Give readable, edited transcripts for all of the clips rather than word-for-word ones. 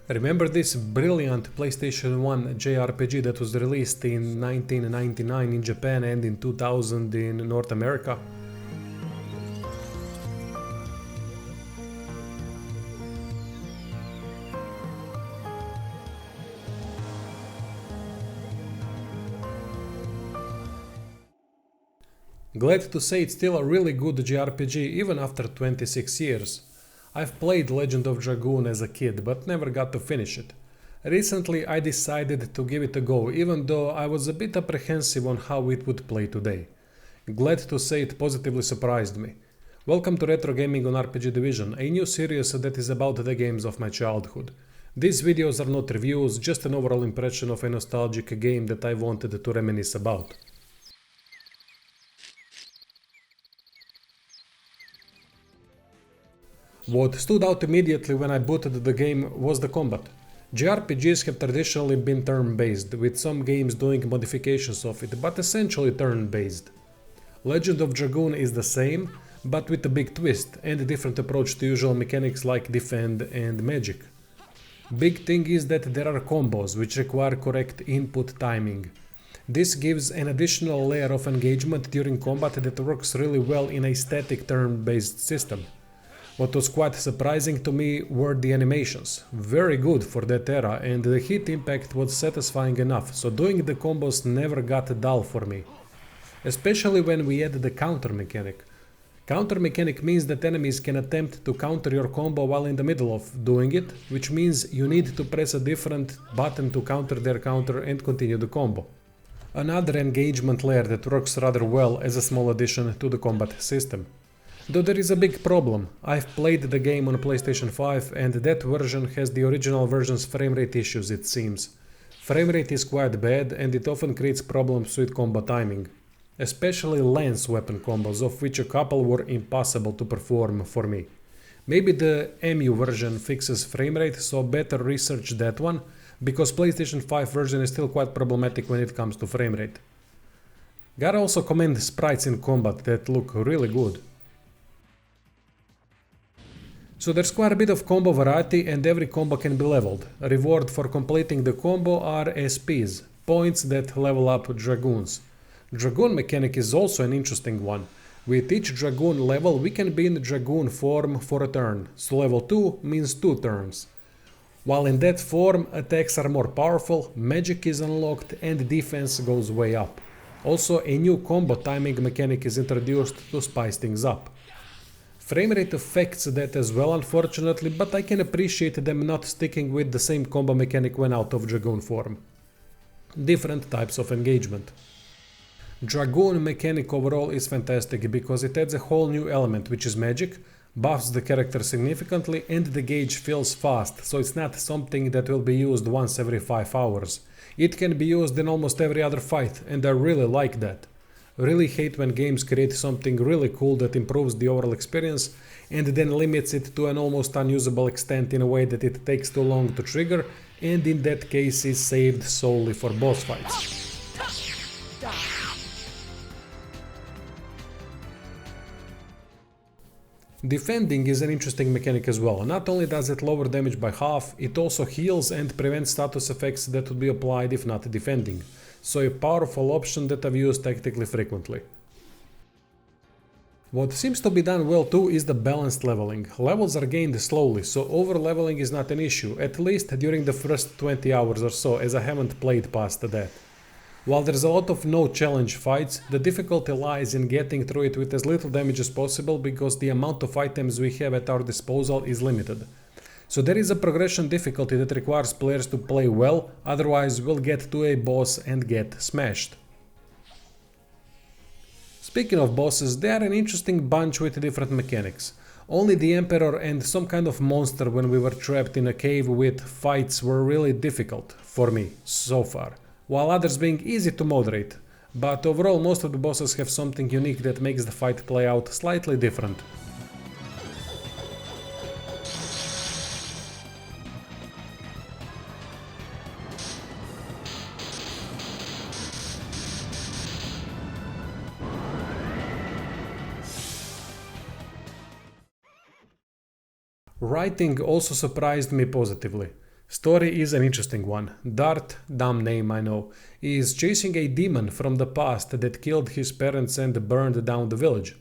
Remember this brilliant PlayStation 1 JRPG that was released in 1999 in Japan and in 2000 in North America? Glad to say it's still a really good JRPG even after 26 years. I've played Legend of Dragoon as a kid but never got to finish it. Recently I decided to give it a go even though I was a bit apprehensive on how it would play today. Glad to say it positively surprised me. Welcome to Retro Gaming on RPG Division, a new series that is about the games of my childhood. These videos are not reviews, just an overall impression of a nostalgic game that I wanted to reminisce about. What stood out immediately when I booted the game was the combat. JRPGs have traditionally been turn-based, with some games doing modifications of it, but essentially turn-based. Legend of Dragoon is the same, but with a big twist and a different approach to usual mechanics like defend and magic. Big thing is that there are combos which require correct input timing. This gives an additional layer of engagement during combat that works really well in a static turn-based system. What was quite surprising to me were the animations, very good for that era, and the hit impact was satisfying enough, so doing the combos never got dull for me. Especially when we added the counter mechanic. Counter mechanic means that enemies can attempt to counter your combo while in the middle of doing it, which means you need to press a different button to counter their counter and continue the combo. Another engagement layer that works rather well as a small addition to the combat system. Though there is a big problem, I've played the game on PlayStation 5 and that version has the original version's framerate issues, it seems. Framerate is quite bad and it often creates problems with combo timing. Especially lance weapon combos, of which a couple were impossible to perform for me. Maybe the EMU version fixes framerate, so better research that one, because PlayStation 5 version is still quite problematic when it comes to framerate. Gotta also commend sprites in combat that look really good. So there's quite a bit of combo variety and every combo can be leveled. A reward for completing the combo are SPs, points that level up Dragoons. Dragoon mechanic is also an interesting one. With each Dragoon level we can be in Dragoon form for a turn, so level 2 means 2 turns. While in that form attacks are more powerful, magic is unlocked and defense goes way up. Also a new combo timing mechanic is introduced to spice things up. Framerate affects that as well unfortunately, but I can appreciate them not sticking with the same combo mechanic when out of Dragoon form. Different types of engagement. Dragoon mechanic overall is fantastic because it adds a whole new element which is magic, buffs the character significantly and the gauge fills fast, so it's not something that will be used once every 5 hours. It can be used in almost every other fight and I really like that. Really hate when games create something really cool that improves the overall experience and then limits it to an almost unusable extent in a way that it takes too long to trigger and in that case is saved solely for boss fights. Defending is an interesting mechanic as well. Not only does it lower damage by half, it also heals and prevents status effects that would be applied if not defending. So a powerful option that I've used tactically frequently. What seems to be done well too is the balanced leveling. Levels are gained slowly, so over leveling is not an issue, at least during the first 20 hours or so, as I haven't played past that. While there's a lot of no challenge fights, the difficulty lies in getting through it with as little damage as possible because the amount of items we have at our disposal is limited. So there is a progression difficulty that requires players to play well, otherwise we'll get to a boss and get smashed. Speaking of bosses, they are an interesting bunch with different mechanics. Only the Emperor and some kind of monster when we were trapped in a cave with fights were really difficult, for me, so far, while others being easy to moderate. But overall most of the bosses have something unique that makes the fight play out slightly different. Writing also surprised me positively. Story is an interesting one. Dart, dumb name I know, is chasing a demon from the past that killed his parents and burned down the village.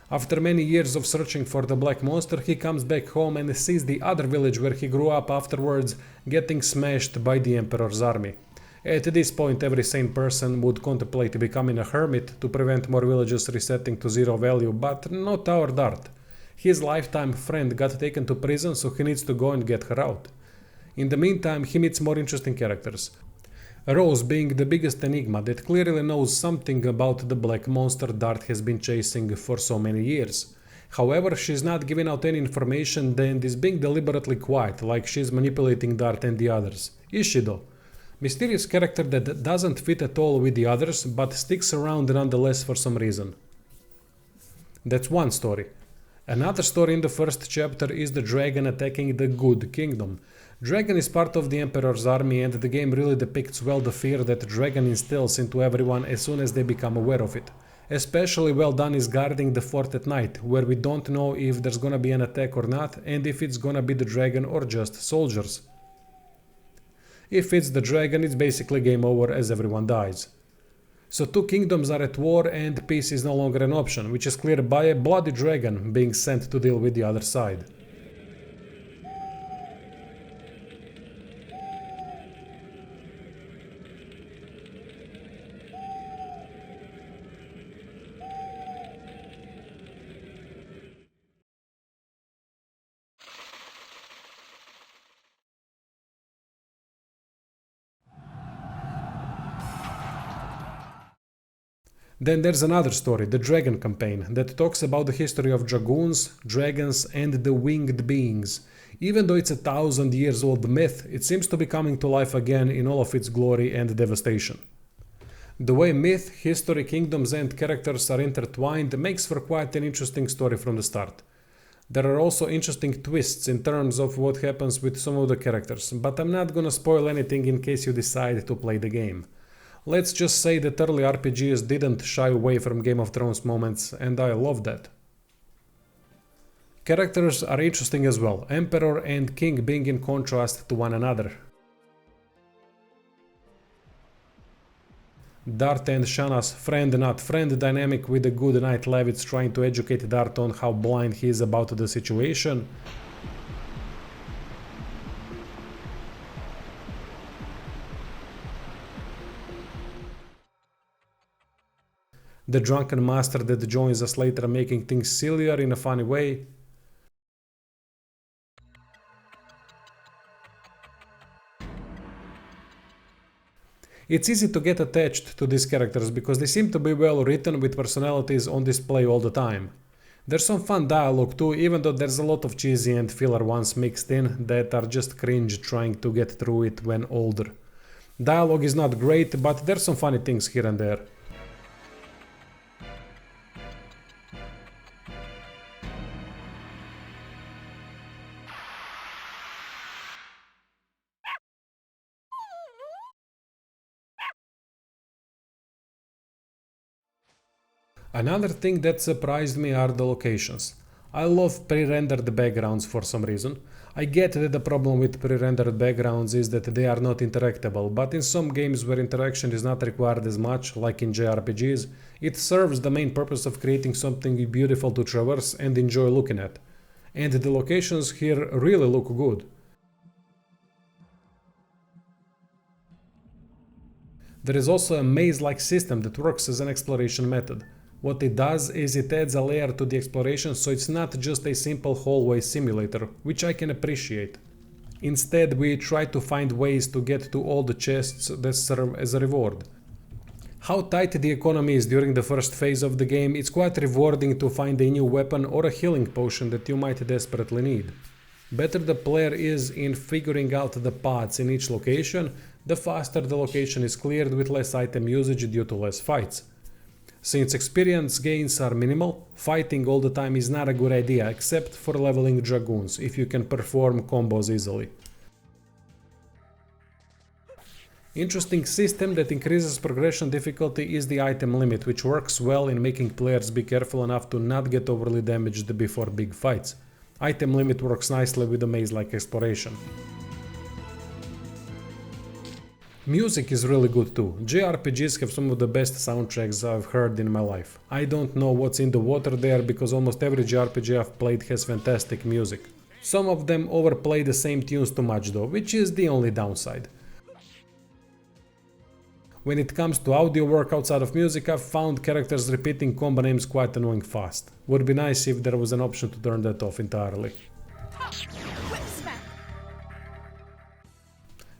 After many years of searching for the black monster, he comes back home and sees the other village where he grew up afterwards getting smashed by the Emperor's army. At this point, every sane person would contemplate becoming a hermit to prevent more villages resetting to zero value, but not our Dart. His lifetime friend got taken to prison, so he needs to go and get her out. In the meantime, he meets more interesting characters. Rose being the biggest enigma that clearly knows something about the black monster Dart has been chasing for so many years. However, she's not giving out any information and is being deliberately quiet, like she's manipulating Dart and the others. Is she though? Mysterious character that doesn't fit at all with the others, but sticks around nonetheless for some reason. That's one story. Another story in the first chapter is the dragon attacking the Good Kingdom. Dragon is part of the Emperor's army, and the game really depicts well the fear that Dragon instills into everyone as soon as they become aware of it. Especially well done is guarding the fort at night, where we don't know if there's gonna be an attack or not, and if it's gonna be the dragon or just soldiers. If it's the dragon, it's basically game over as everyone dies. So two kingdoms are at war and peace is no longer an option, which is clear by a bloody dragon being sent to deal with the other side. Then there's another story, the Dragon campaign, that talks about the history of dragoons, dragons and the winged beings. Even though it's 1,000 years old myth, it seems to be coming to life again in all of its glory and devastation. The way myth, history, kingdoms and characters are intertwined makes for quite an interesting story from the start. There are also interesting twists in terms of what happens with some of the characters, but I'm not gonna spoil anything in case you decide to play the game. Let's just say that early RPGs didn't shy away from Game of Thrones moments, and I love that. Characters are interesting as well, Emperor and King being in contrast to one another. Dart and Shanna's friend not friend dynamic with the good knight Levitz trying to educate Dart on how blind he is about the situation. The drunken master that joins us later making things sillier in a funny way. It's easy to get attached to these characters because they seem to be well written with personalities on display all the time. There's some fun dialogue too, even though there's a lot of cheesy and filler ones mixed in that are just cringe trying to get through it when older. Dialogue is not great, but there's some funny things here and there. Another thing that surprised me are the locations. I love pre-rendered backgrounds for some reason. I get that the problem with pre-rendered backgrounds is that they are not interactable, but in some games where interaction is not required as much, like in JRPGs, it serves the main purpose of creating something beautiful to traverse and enjoy looking at. And the locations here really look good. There is also a maze-like system that works as an exploration method. What it does is it adds a layer to the exploration, so it's not just a simple hallway simulator, which I can appreciate. Instead, we try to find ways to get to all the chests that serve as a reward. How tight the economy is during the first phase of the game, it's quite rewarding to find a new weapon or a healing potion that you might desperately need. Better the player is in figuring out the paths in each location, the faster the location is cleared with less item usage due to less fights. Since experience gains are minimal, fighting all the time is not a good idea except for leveling Dragoons, if you can perform combos easily. Interesting system that increases progression difficulty is the item limit, which works well in making players be careful enough to not get overly damaged before big fights. Item limit works nicely with a maze-like exploration. Music is really good too. JRPGs have some of the best soundtracks I've heard in my life. I don't know what's in the water there because almost every JRPG I've played has fantastic music. Some of them overplay the same tunes too much though, which is the only downside. When it comes to audio work outside of music, I've found characters repeating combo names quite annoying fast. Would be nice if there was an option to turn that off entirely.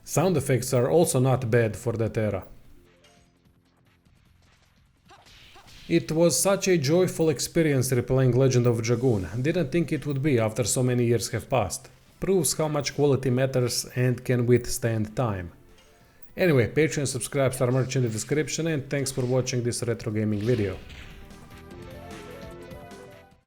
Sound effects are also not bad for that era. It was such a joyful experience replaying Legend of Dragoon. Didn't think it would be after so many years have passed. Proves how much quality matters and can withstand time. Anyway, Patreon, subscribe, start merch in the description, and thanks for watching this retro gaming video.